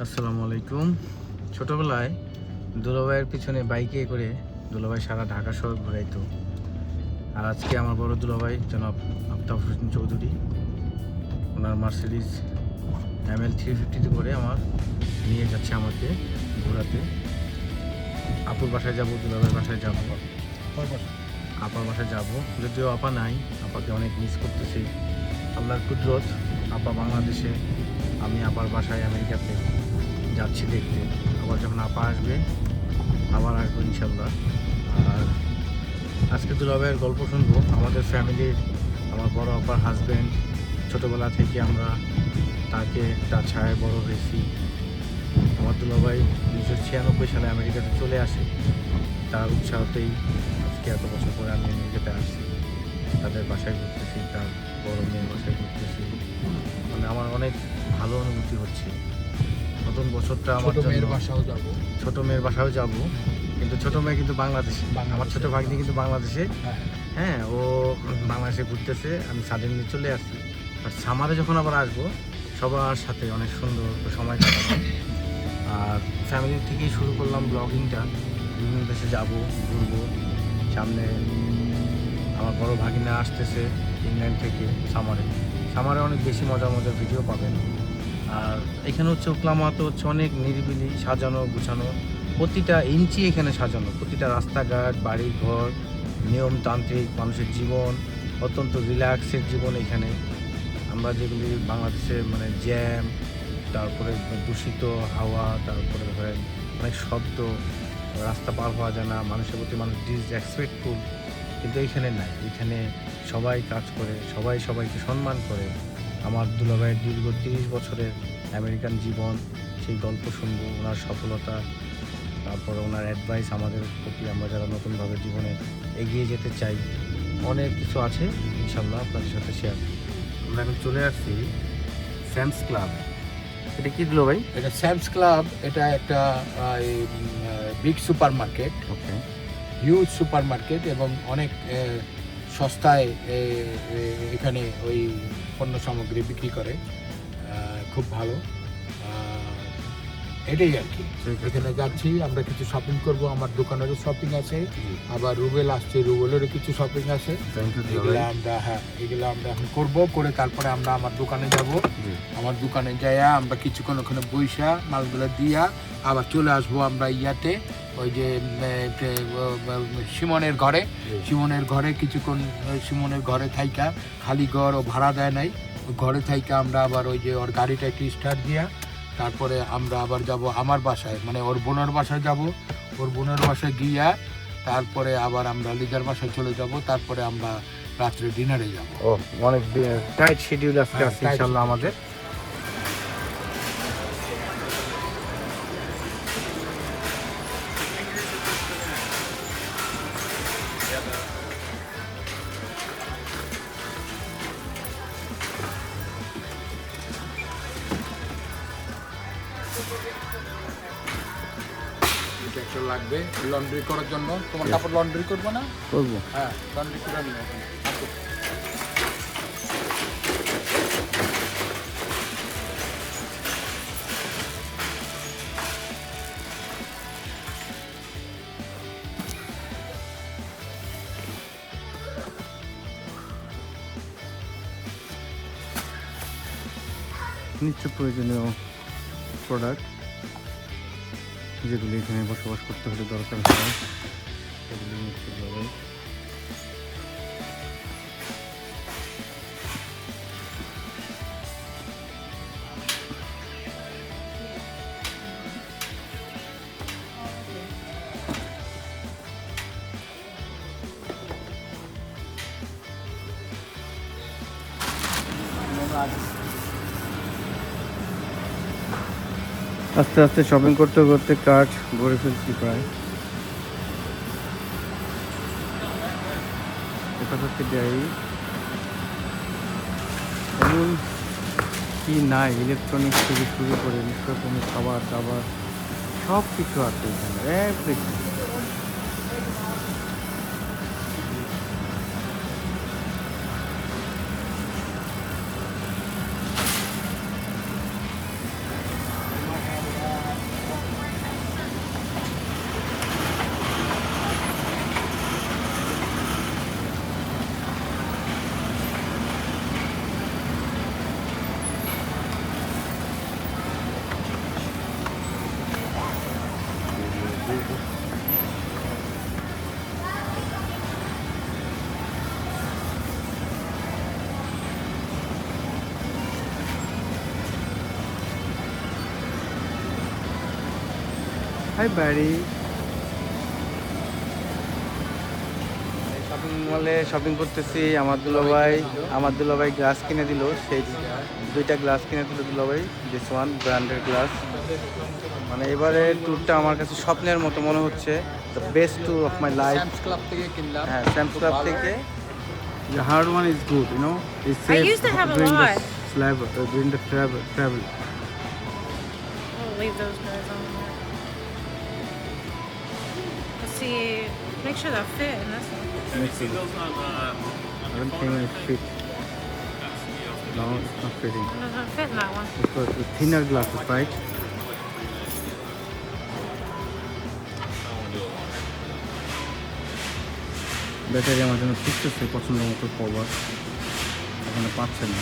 আসসালামু আলাইকুম। ছোটবেলায় দুলাভাইয়ের পিছনে বাইকে করে দুলাভাই সারা ঢাকা শহর ঘুরাইতো। আর আজকে আমার বড় দুলাভাই জনাব আফতাব হোসেন চৌধুরী ওনার মার্সিডিজ ML 350 করে নিয়ে যাচ্ছে আমাকে ঘোরাতে। আপুর বাসায় যাব, দুলাভাইয়ের বাসায় যাব, আপার বাসায় যাব। যদিও আপা নাই, আপাকে অনেক মিস করতেছি। আল্লাহর কুদরত, আপা বাংলাদেশে, আমি আপার বাসায় আমেরিকাতে যাচ্ছি দেখতে। আবার যখন আপা আসবে আবার আসবো ইনশাল্লাহ। আর আজকে দুলাভাইয়ের গল্প শুনবো। আমাদের ফ্যামিলির, আমার বড় আপার হাজব্যান্ড, ছোটোবেলা থেকে আমরা তার ছায়ায় বড় হয়েছি। আমার দুলাভাই 1996 সালে আমেরিকাতে চলে আসে। তার উৎসাহতেই আজকে এত বছর পরে আমি আমেরিকাতে আসছি। তাদের বাসায় ঘুরতেছি, তার বড় মেয়ের বাসায় ঘুরতেছি। মানে আমার অনেক ভালো অনুভূতি হচ্ছে। নতুন বছরটা আমার ছোট মেয়ের বাসাও যাব। ছোট মেয়ের বাসাও যাব, কিন্তু ছোট মেয়ে কিন্তু বাংলাদেশে। আমার ছোট ভাগ্নি কিন্তু বাংলাদেশে। হ্যাঁ, ও বাংলাদেশে ঘুরতেছে। আমি সাডেনলি চলে আসছি। আর সামারে যখন আবার আসবো সবার সাথে অনেক সুন্দর সময় কাটাবো। আর ফ্যামিলি থেকেই শুরু করলাম ব্লগিংটা। বিভিন্ন দেশে যাব, ঘুরবো। সামনে আমার বড় ভাগিনা আসতেছে ইংল্যান্ড থেকে। সামারে অনেক বেশি মজার মজার ভিডিও পাবেন। আর এখানে হচ্ছে ওকলামা তো হচ্ছে অনেক নিরিবিলি, সাজানো গুছানো। প্রতিটা ইঞ্চি এখানে সাজানো, প্রতিটা রাস্তাঘাট, বাড়ি ঘর, নিয়মতান্ত্রিক মানুষের জীবন, অত্যন্ত রিল্যাক্সের জীবন এখানে। আমরা যেগুলি বাংলাদেশে মানে জ্যাম, তারপরে দূষিত হাওয়া, তারপরে ধরেন অনেক শব্দ, রাস্তা পার হওয়া যায় না, মানুষের প্রতি মানুষ ডিসরেসপেক্টফুল। কিন্তু এইখানে নাই। এখানে সবাই কাজ করে, সবাই সবাইকে সম্মান করে। আমার দুলাভাইয়ের দীর্ঘ 30 বছরের আমেরিকান জীবন, সেই গল্প শুনবো, ওনার সফলতা, তারপরে ওনার অ্যাডভাইস আমাদের প্রতি, আমরা যারা নতুনভাবে জীবনে এগিয়ে যেতে চাই। অনেক কিছু আছে ইনশাল্লাহ আপনাদের সাথে শেয়ার। আমরা এখন চলে আসছি স্যামস ক্লাব। এটা কি দিল ভাই? এটা স্যামস ক্লাব। এটা একটা বিগ সুপার মার্কেট, ওকে, হিউজ সুপার মার্কেট, এবং অনেক সস্তায় এখানে ওই পণ্য সামগ্রী বিক্রি করে। খুব ভালো। এটাই আর কি। এখানে যাচ্ছি, আমরা কিছু শপিং করব। আমার দোকানেরও শপিং আছে, আবার রুবেল আসছে, রুবেলেরও কিছু শপিং আছে। এগুলো আমরা এখন করবো, করে তারপরে আমরা আমার দোকানে যাব। আমার দোকানে যাইয়া আমরা কিছুক্ষণ ওখানে বইসা মালগুলো দিয়া আবার চলে আসবো আমরা ইয়াতে, ওই যে সিমনের ঘরে কিছুক্ষণ, সিমনের ঘরে থাইকা, খালি ঘর ও ভাড়া দেয় নাই, ওই ঘরে থাইকা আমরা আবার ওই যে ওর গাড়িটা একটু স্টার্ট দিয়া তারপরে আমরা আবার যাব আমার বাসায়, মানে ওর বোনের বাসায় যাব। ওর বোনের বাসায় গিয়া তারপরে আবার আমরা লিজার বাসায় চলে যাব। তারপরে আমরা রাত্রে ডিনারে যাব। ও, অনেক টাইট শিডিউল আজকে আছে ইনশাআল্লাহ আমাদের। এটা একটা লাগবে লন্ড্রি করার জন্য। তোমার কাপড় লন্ড্রি করবো না? করবো। হ্যাঁ, লন্ড্রি করে নিও। নিত্য প্রয়োজনীয় প্রোডাক্ট যেগুলি এখানে বসবাস করতে হলে দরকার হয়, সেগুলি নিত্য প্রয়োজন। আস্তে আস্তে শপিং করতে করতে কার্ট ভরে ফেলছি প্রায়। এটা হচ্ছে ডায়েরি। এমন কি নাই, ইলেকট্রনিক্স থেকে শুরু করে নিত্যপণ্য, খাবার দাবার সব কিছু আছে এখানে, এভরিথিং। হাই বাড়ি। শপিং মলে শপিং করতেছি। আমার দুলাভাই গ্লাস কিনে দিল, সেই 2টা গ্লাস কিনে দিল দুলাভাই। দিস ওয়ান ব্র্যান্ডের গ্লাস। মানে এবারে ট্যুরটা আমার কাছে স্বপ্নের মতো মনে হচ্ছে। The best tour of my life. Sam's club থেকে কিনলাম। হ্যাঁ, স্যামস ক্লাব থেকে। The hard one is good, you know. It's I safe used to have a during lot. during the travel. We'll leave those guys on there. Let's see. Make sure they'll fit in this one. I don't think it fit. No, it's not fitting. It doesn't fit in that one. It's for the thinner glasses, right? Battery আমার জন্য খুঁজতেছে পছন্দ মতো cover, এখানে পাচ্ছে না।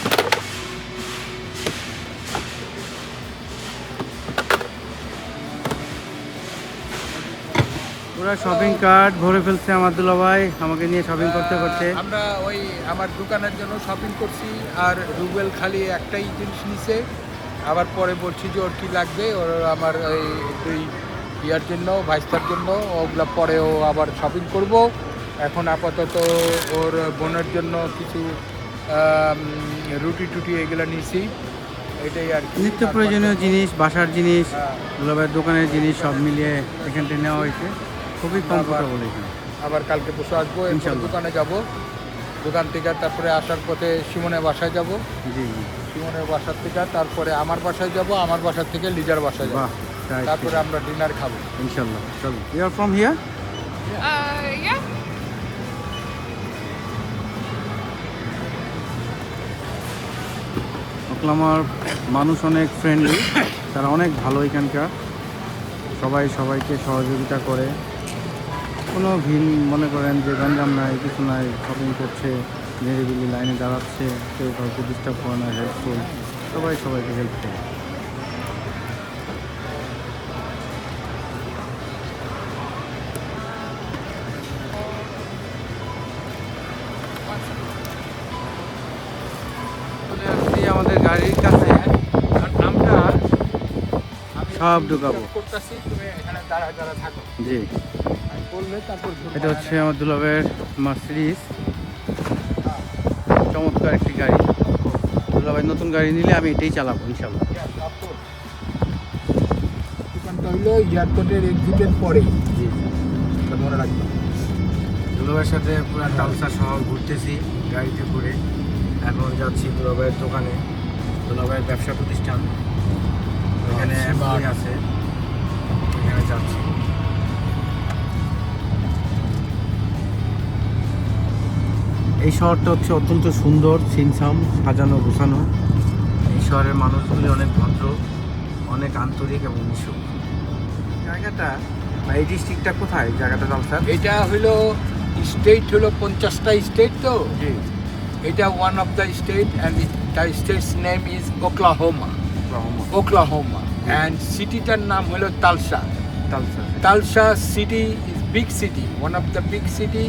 পুরো shopping cart ভরে ফেলছে আমার দুলাভাই আমাকে নিয়ে শপিং করতে করতে। আমরা ওই আমার দোকানের জন্য শপিং করছি, আর রুবেল খালি একটাই জিনিস নিছে। আবার পরে বলছি যে ওর কী লাগবে, ওর আমার ওই দুই ইয়ার জন্য, ভাইস্তার জন্য, ওগুলা পরেও আবার শপিং করব। এখন আপাতত ওর বোনের জন্য কিছু রুটি টুটি এগুলো নিছি, এটাই আর কি। নিত্য প্রয়োজনীয় জিনিস, বাসার জিনিস, দুলাভাইয়ের দোকানের জিনিস সব মিলিয়ে এখানটা নেওয়া হয়েছে। খুবই কমফোর্টেবল এখানে। আবার কালকে বসে আসবো, এরপর ইনশাল্লাহ। দোকানে যাব, দোকান থেকে তারপরে আসার পথে সিমনের বাসায় যাব, জি জি। সিমনের বাসার থেকে তারপরে আমার বাসায় যাব, আমার বাসার থেকে লিজার বাসায় যাব, বাহ, তাই তারপরে আমরা ডিনার খাবো। ইনশাল্লাহ। চলো, you are from here? Yeah. ওকলামার মানুষ অনেক ফ্রেন্ডলি, তারা অনেক ভালো এখানকার। সবাই সবাইকে সহযোগিতা করে, কোনো ভিন মনে করেন যে গঞ্জাম নাই, কিছু নাই, শপিং করছে, নিরিবিলি লাইনে দাঁড়াচ্ছে, কেউ কাউকে ডিস্টার্ব করে না, হেল্পফুল, সবাই সবাইকে হেল্প করে। চলে আসছি আমাদের গাড়ির কাছে, আর আমরা সব ঢুকাবো। করতেছি, তুমি এখানে দাঁড়া দাঁড়া থাকো, জি, আমি বললে তারপর ঢুকবো। এটা হচ্ছে আমার দুলাভাইয়ের মার্সিডিজ, চমৎকার একটি গাড়ি। দুলাভাই নতুন গাড়ি নিলে আমি এটাই চালাবো ইনশাল্লাহ। দোকানটা হইলো এয়ারপোর্টের এক্সিটের পরেই, জি, এটা মনে রাখবে। দুলাভাইয়ের সাথে পুরো তালসা শহর ঘুরতেছি গাড়িতে করে। এখন যাচ্ছি দুলাভাইয়ের দোকানে, দুলাভাইয়ের ব্যবসা প্রতিষ্ঠান, এখানে এমপ্লয়ি আছে, এখানে যাচ্ছি। এই শহরটা হচ্ছে অত্যন্ত সুন্দর, ছিমছাম, সাজানো গোছানো। এই শহরের মানুষগুলি অনেক ভদ্র, অনেক আন্তরিক এবং মিশুক। জায়গাটা বা এই ডিস্ট্রিক্টটা কোথায়, জায়গাটা তালসার? এটা হইলো স্টেট, হলো 50টা স্টেট, তো জি, এটা one of the state, and the state's name is Oklahoma. Oklahoma, and সিটিটার নাম হলো তালসা। তালসা। Tulsa city is big city, one of the big city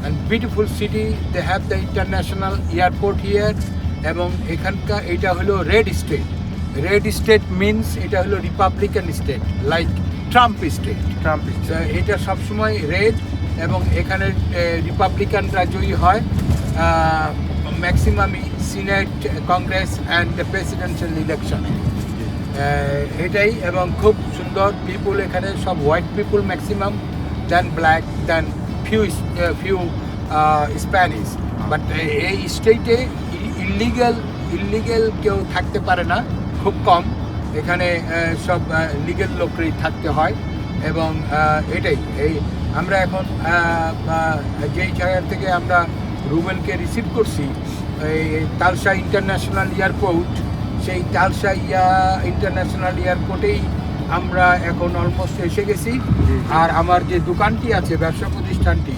and beautiful city. They have the international airport here. এবং এখানকার এটা হলো red state. Red state means এটা হলো Republican state, like Trump state. Trump. এটা সবসময় রেড, এবং এখানে রিপাবলিকানরা জয়ী হয় ম্যাক্সিমামই সিনেট, কংগ্রেস অ্যান্ড প্রেসিডেন্সিয়াল ইলেকশনে। এটাই, এবং খুব সুন্দর পিপুল এখানে, সব white people maximum, then black, then few Spanish. But এই স্টেটে ইলিগেল কেউ থাকতে পারে না, খুব কম। এখানে সব লিগেল লোকই থাকতে হয়। এবং এটাই, এই আমরা এখন যেই জায়গা থেকে আমরা রুবেলকে রিসিভ করছি, এই তালসা ইন্টারন্যাশনাল এয়ারপোর্ট, সেই তালসা ইন্টারন্যাশনাল এয়ারপোর্টেই আমরা এখন অলমোস্ট এসে গেছি। আর আমার যে দোকানটি আছে, ব্যবসা প্রতিষ্ঠানটি,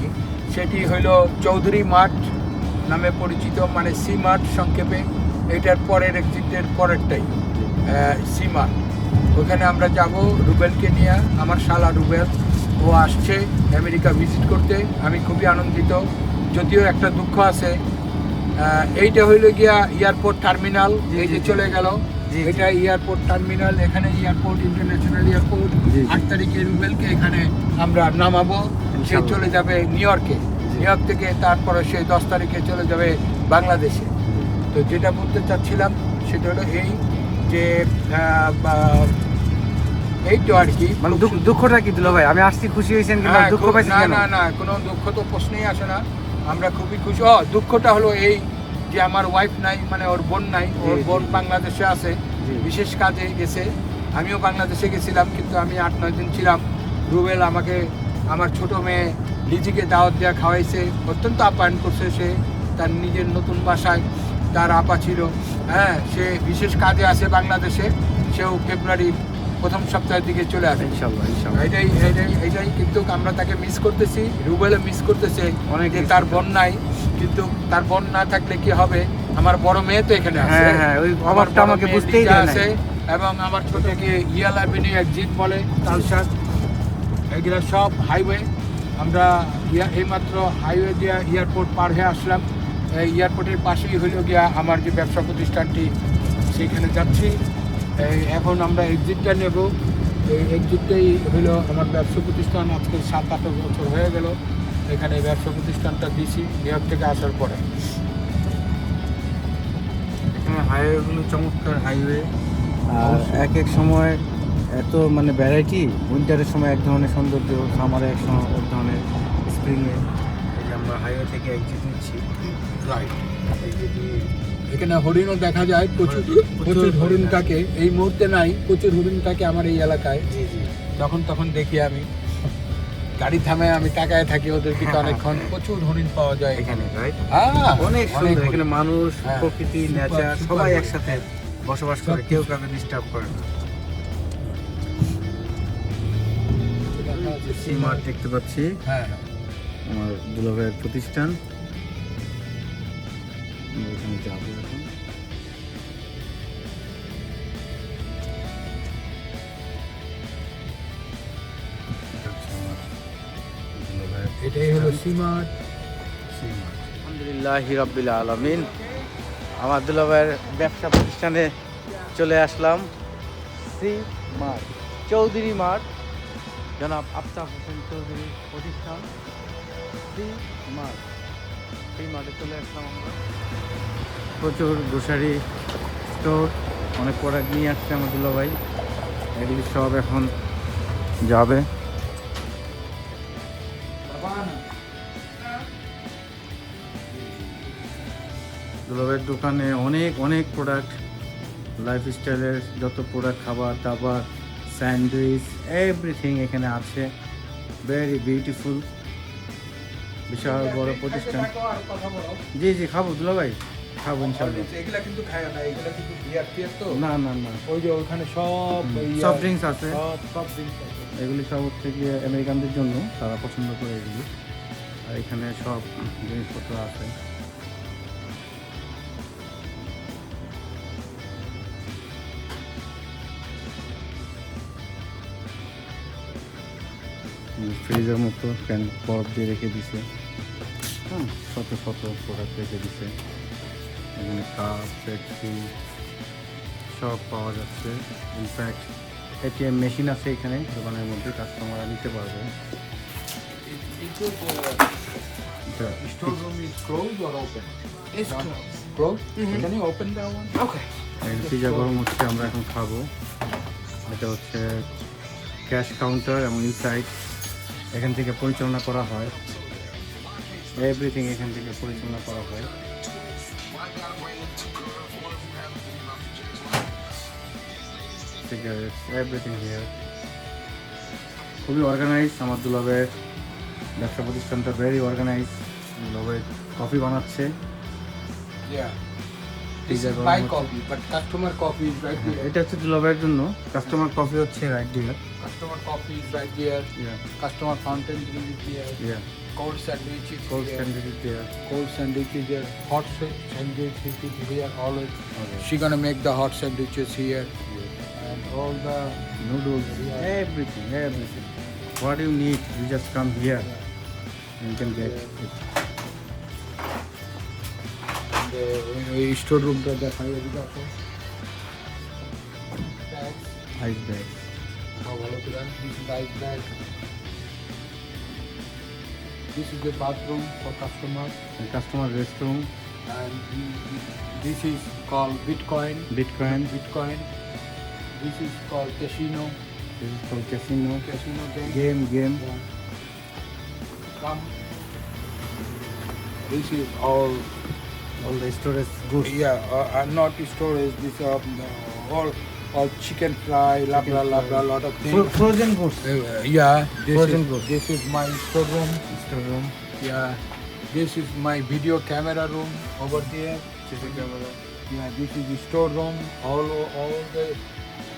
সেটি হলো চৌধুরী মার্ট নামে পরিচিত, মানে সি মার্ট সংক্ষেপে। এটার পরের এক্সিটের পরেরটাই সি মার্ট। ওখানে আমরা যাব রুবেলকে নিয়ে। আমার শালা রুবেল, ও আসছে আমেরিকা ভিজিট করতে। আমি খুবই আনন্দিত, যদিও একটা দুঃখ আছে। এইটা হইল গিয়া এয়ারপোর্ট টার্মিনাল, এই যে চলে গেল। জি, এটা এয়ারপোর্ট টার্মিনাল, এখানে এয়ারপোর্ট, ইন্টারন্যাশনাল এয়ারপোর্ট। জি। 8 তারিখে রুবেলকে এখানে আমরা নামাবো, সে ইনশাআল্লাহ। চলে যাবে নিউ ইয়র্কে, নিউ ইয়র্ক থেকে তারপরে সে 10 তারিখে চলে যাবে বাংলাদেশে। তো যেটা বলতে চাচ্ছিলাম সেটা হলো এই যে এই তো আর কি, মানে দুঃখটা কি দিল ভাই? আমি আসছি খুশি হয়েছেন কিন্তু হ্যাঁ, দুঃখ খুব- পাইছেন না কেন? না না, কোনো দুঃখ তো প্রশ্নই আসে না। আমরা খুবই খুশি। দুঃখটা হলো এই যে আমার ওয়াইফ নাই, মানে ওর বোন নাই, ওর জি, বোন জি। বাংলাদেশে আছে, জি। বিশেষ কাজে গেছে। আমিও বাংলাদেশে গেছিলাম, কিন্তু আমি 8-9 দিন ছিলাম। রুবেল আমাকে, আমার ছোট মেয়ে লিজিকে দাওয়াত দেওয়া খাওয়াইছে, অত্যন্ত আপ্যায়ন করছে। সে তার নিজের নতুন বাসায়, তার আপা ছিল, হ্যাঁ, সে বিশেষ কাজে আছে বাংলাদেশে। সেও ফেব্রুয়ারির প্রথম সপ্তাহের দিকে চলে আসে। ইনশাআল্লাহ ইনশাআল্লাহ। এইটাই কিন্তু আমরা তাকে মিস করতেছি, রুবেলে মিস করতেছে অনেক যে miss তার করতেছে। বোন নাই। কিন্তু তার বোন না থাকলে কি হবে, আমার বড় মেয়ে তো এখানে আছে। হ্যাঁ হ্যাঁ, ওই আমার অভাবটা বড় আমাকে মেয়ে বুঝতেই লিজা দেয় আছে, নাই। এবং আমার ছোটকে ইয়াল অ্যাভিনিউ একজিট বলে, তালশাক, এগুলো সব হাইওয়ে। আমরা এইমাত্র হাইওয়ে দিয়ে এয়ারপোর্ট পার হয়ে আসলাম। এই এয়ারপোর্টের পাশেই হইল গিয়া আমার যে ব্যবসা প্রতিষ্ঠানটি, সেইখানে যাচ্ছি। এখন আমরা এক্সিটটা নেব। এই এক্সিটটাই হইল আমার ব্যবসা প্রতিষ্ঠান। আজকে 7-8 বছর হয়ে গেল এখানে ব্যবসা প্রতিষ্ঠানটা দিছি নিউ ইয়র্ক থেকে আসার পরে। এখানে হাইওয়েগুলো চমৎকার হাইওয়ে, আর অবশ্যই। এক এক সময় এত মানে ভ্যারাইটি। উইন্টারের সময় এক ধরনের সৌন্দর্য, সামারে এক ধরনের স্প্রিংয়ে। এই যে আমরা হাইওয়ে থেকে এক্সিট নিচ্ছি। রাইট। এখানে হরিণও দেখা যায়, প্রচুর প্রচুর হরিণ থাকে। এই মুহূর্তে নাই, প্রচুর হরিণ থাকে আমার এই এলাকায়। জি জি। তখন দেখি আমি গাড়ি থামায়, আমি তাকায় থাকি ওদের দিকে অনেকক্ষণ। প্রচুর হরিণ পাওয়া যায় এখানে এখানে। রাইট, হ্যাঁ, অনেক সুন্দর। এখানে হরিণ। মানুষ, হ্যাঁ, প্রকৃতি, super, নেচার super সবাই good. একসাথে বসবাস করে, সব কেউ কিছু। কাউকে ডিস্টার্ব করে না। সি মার্ট দেখতে পাচ্ছি, হ্যাঁ, আমার দুলাভাইয়ের প্রতিষ্ঠান। আমরা ওখানে যাবো এখন। এটা হচ্ছে আমার দুলাভাইয়ের এটাই হলো সীমার। আলহামদুলিল্লাহ রাব্বিল আলামিন। আমার দুলাভাইয়ের ব্যবসা প্রতিষ্ঠানে চলে আসলাম। সি মার্ট, চৌধুরী মার্ট, জনাব আফতাব হোসেন চৌধুরীর প্রতিষ্ঠান সি মার্ট। সেই মার্টে চলে আসলাম আমরা। প্রচুর গ্রোসারি স্টোর, অনেক প্রোডাক্ট নিয়ে আসছে আমার দুলাভাই। এগুলি সব এখন যাবে। দুলাভাইয়ের দোকানে অনেক অনেক প্রোডাক্ট, লাইফস্টাইলের যত প্রোডাক্ট, খাবার দাবার, স্যান্ডউইচ, এভরিথিং এখানে আছে। ভেরি বিউটিফুল, বিশাল বড় প্রতিষ্ঠান। জি জি, খাবো দুলাভাই, খাবো ইনশাল্লাহ। এগুলা কিন্তু খায় না, এগুলা কিন্তু বিয়ার টিয়ার তো। না না না, ওই যে ওখানে সব সফট ড্রিঙ্কস আছে। সব ড্রিঙ্কস আছে। এগুলি সব হচ্ছে গিয়ে আমেরিকানদের জন্য, তারা পছন্দ করে এগুলি। আর এখানে সব জিনিসপত্র আছে। ফ্রিজের মতো ফ্যান বরফ দিয়ে রেখে দিছে। হ্যাঁ, শত শত প্রোডাক্ট রেখে দিছে। এখানে কাপ, পেপসি সব পাওয়া যাচ্ছে। ইনফ্যাক্ট এটিএম মেশিন আছে এখানে দোকানের মধ্যে, কাস্টমাররা নিতে পারবে। Store room is closed or open? It's closed. Can you open that one? Okay. Pizza গরম হচ্ছে, আমরা এখন খাবো। এটা হচ্ছে ক্যাশ কাউন্টার এবং ইনসাইড এখান থেকে পরিচালনা করা হয়। এভরিথিং এখান থেকে পরিচালনা করা হয়। Cigarettes, everything here. খুবই অর্গানাইজ আমার দুলাভাইয়ের ব্যবসা প্রতিষ্ঠানটা, ভেরি অর্গানাইজ। দুলাভাই কফি বানাচ্ছে। Yeah. This Pizza is গরম my হচ্ছে। coffee, but customer coffee is right here. এটা হচ্ছে দুলাভাইয়ের জন্য, কাস্টমার কফি হচ্ছে right dear. Customer coffee is right here. Yeah Customer fountain drink is here. Yeah, Cold sandwich is cold here. Sandwich there. Cold sandwich is here. Hot sandwich is here always. Okay. She gonna make the hot sandwiches here. And all the Noodles, Yeah. everything, everything. What you need, you just come here and you can get it. ওই store রুমটা দেখাই এদিকে আসো। Ice bag. How ভালো করে this is ice bag. This is the bathroom for customers, customer restroom, and this is called Bitcoin. Bitcoin, This is called casino. Casino, Casino game. Game. Yeah. Come. This is all. All the storage good. Not storage. This all chicken fry, lot of things. Frozen goods, Frozen goods. This is my storeroom. Storeroom, Yeah, this is my video camera room over there. Yeah, this is the storeroom. All the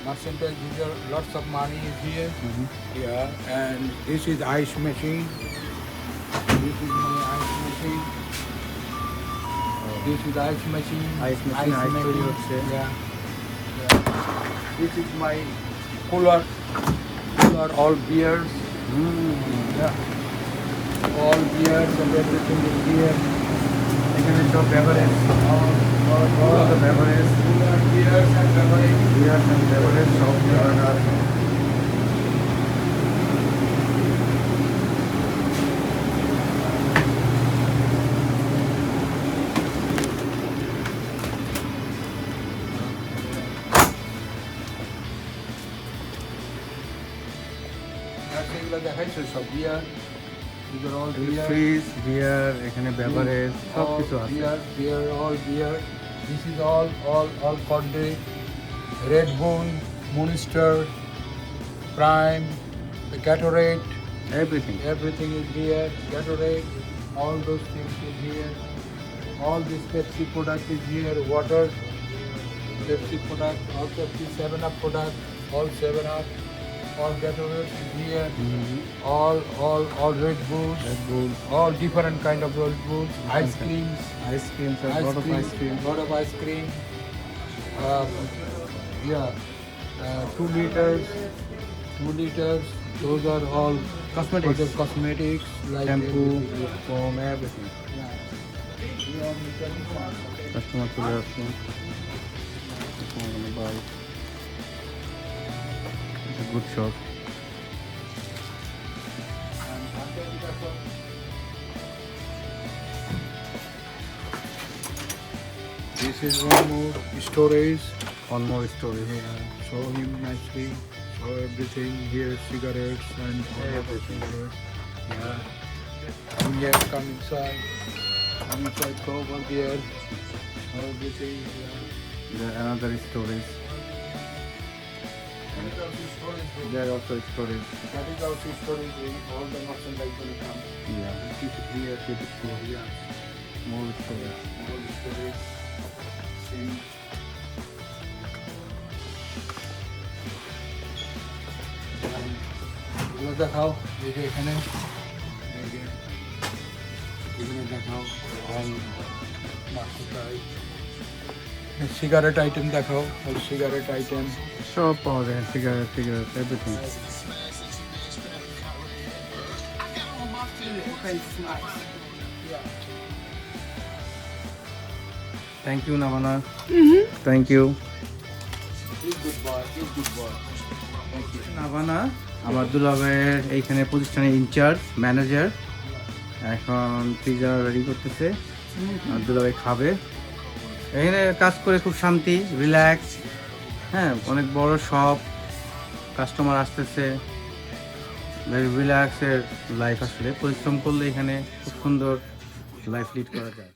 merchandise. These are lots of money is here. Yeah, and this is ice machine. This is my ice machine. This is ice machine. Ice machine, ice তৈরি হচ্ছে। Yeah. This is my cooler. All beers. Yeah. All beers and everything is here. এখানে সব beverage, all the beverage, Cooler, beers and beverage. Beers and beverage সব জায়গা আছে। এগুলো দেখাইছো সব বিয়ার। These are all beer. Fridge, beer, এখানে বেভারেজ সব All কিছু আছে। all beer. This is all Corday, Red Bull, Monster, Prime, the Gatorade. Everything. Everything is here. Gatorade, all those things is here. All this Pepsi product is here. Water, Pepsi product, all Pepsi 7-Up product, all 7-Up, all Gatorade is here. All Red Bulls, all different kind of Red Bulls. Ice creams, ice cream, lot of ice cream. lot of ice cream. Yeah, 2 liters. Those are all Cosmetics. for the cosmetics like shampoo, everything. Foam, everything. Yeah. Customer চলে আসছে। Bye, good shop. This is one more storage. One more story. Show him nicely. Show everything here, cigarettes and Everything. Yeah. Come here, come inside. Come inside, go over there. Show everything. Yeah. Another storage. That is also storage room. There also storage. That is also storage room. All the merchandise will come. Yeah. Keep it here, keep it here. Yeah. More storage. All the storage. Same. এগুলো দেখাও এই যে এখানে এই যে এখানে দেখাও all cigarette item দেখাও অল সিগারেট আইটেম সব পাওয়া যায়, cigarette, everything. Thank you Nabana, thank you good boy thank you Nabana. আমার দুলাভাইয়ের এইখানে প্রতিষ্ঠানের ইনচার্জ ম্যানেজার। এখন পিজা রেডি করতেছে, আর দুলাভাই খাবে। এখানে কাজ করে খুব শান্তি, রিল্যাক্স। হ্যাঁ, অনেক বড় শপ, কাস্টমার আসতেছে, ভেরি রিল্যাক্সের লাইফ। আসলে পরিশ্রম করলে এখানে খুব সুন্দর লাইফ লিড করা যায়।